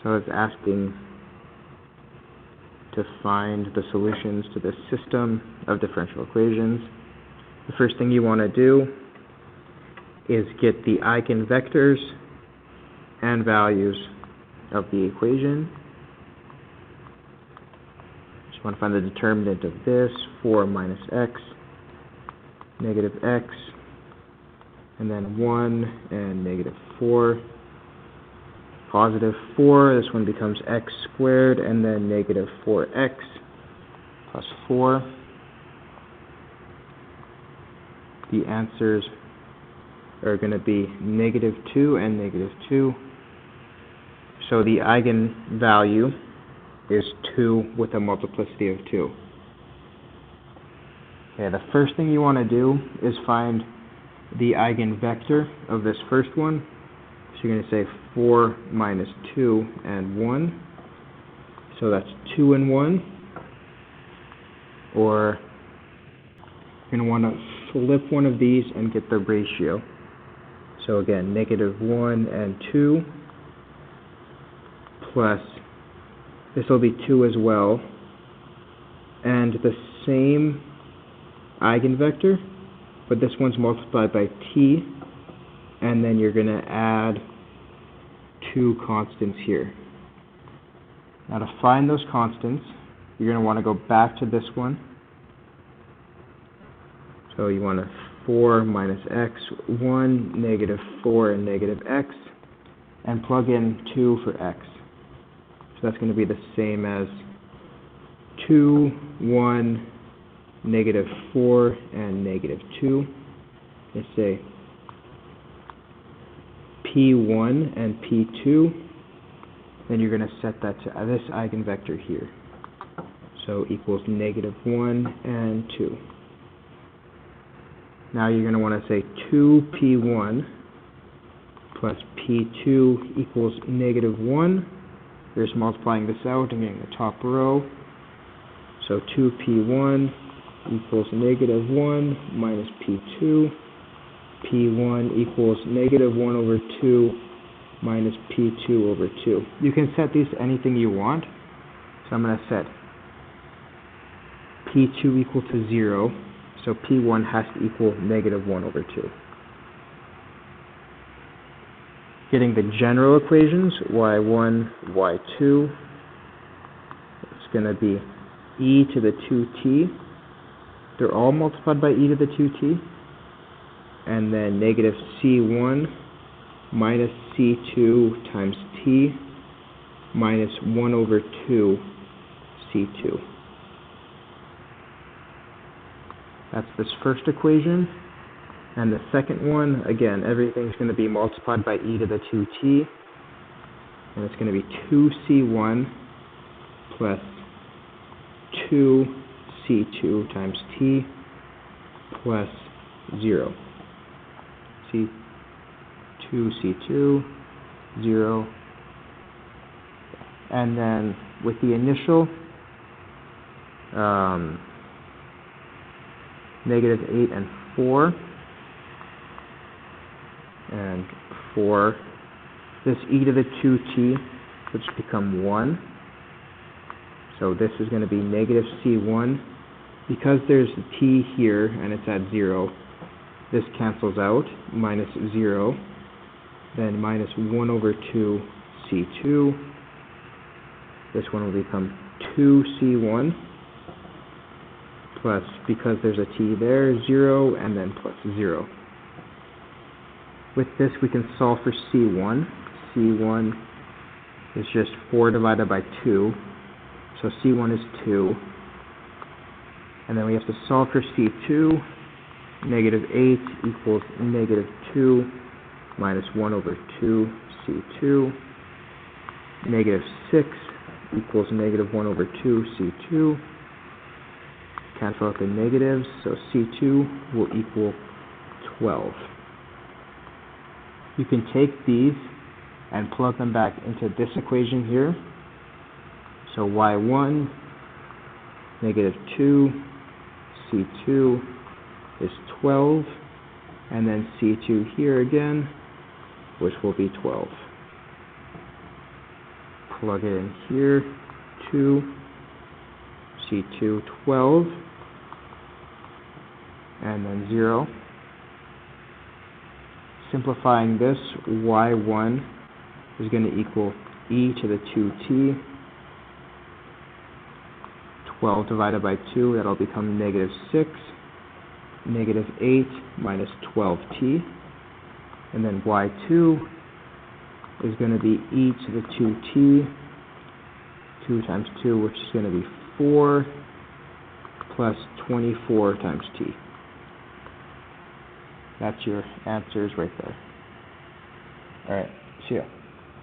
So it's asking to find the solutions to this system of differential equations. The first thing you want to do is get the eigenvectors and values of the equation. Just want to find the determinant of this, 4 minus x, negative x, and then 1 and negative 4. Positive 4, this one becomes x squared, and then negative 4x plus 4. The answers are going to be negative 2 and negative 2. So the eigenvalue is 2 with a multiplicity of 2. Okay, the first thing you want to do is find the eigenvector of this first one. So you're going to say 4 minus 2 and 1. So that's 2 and 1. Or you're going to want to flip one of these and get the ratio. So again, negative 1 and 2 plus, this will be 2 as well, and the same eigenvector, but this one's multiplied by t, and then you're going to add 2 constants here. Now to find those constants, you're going to want to go back to this one. So you want to 4 minus x, 1, negative 4 and negative x, and plug in 2 for x. So that's going to be the same as 2, 1, negative 4, and negative 2. Let's say P1 and P2. Then you're going to set that to this eigenvector here. So equals negative 1 and 2. Now you're going to want to say 2P1 plus P2 equals negative 1. You're just multiplying this out and getting the top row. So 2P1 equals negative 1 minus P2. P1 equals negative 1 over 2 minus P2 over 2. You can set these to anything you want. So I'm going to set P2 equal to 0. So P1 has to equal negative 1 over 2. Getting the general equations, y1, y2, it's going to be e to the 2t. They're all multiplied by e to the 2t. And then negative c1 minus c2 times t minus 1 over 2 c2. That's this first equation. And the second one, again, everything's going to be multiplied by e to the 2t. And it's going to be 2c1 plus 2c2 times t plus 0. C2C2, 0. And then with the initial, negative 8 and 4, and 4, this e to the 2t, which become 1. So this is going to be negative c1. Because there's a t here and it's at 0, this cancels out, minus 0, then minus 1 over 2 c2. This one will become 2c1. Plus, because there's a t there, 0, and then plus 0. With this, we can solve for c1. c1 is just 4 divided by 2. So c1 is 2. And then we have to solve for c2. Negative 8 equals negative 2 minus 1 over 2 c2. Negative 6 equals negative 1 over 2 c2. Cancel out the negatives, so c2 will equal 12. You can take these and plug them back into this equation here. So y1, negative 2, c2 is 12, and then c2 here again, which will be 12. plug it in here, 2, C2, 12, and then 0. Simplifying this, y1 is going to equal e to the 2t. 12 divided by 2, that'll become negative 6. Negative 8 minus 12t. And then y2 is going to be e to the 2t. 2 times 2, which is going to be 4, plus 24 times t. That's your answers right there. Alright, see ya.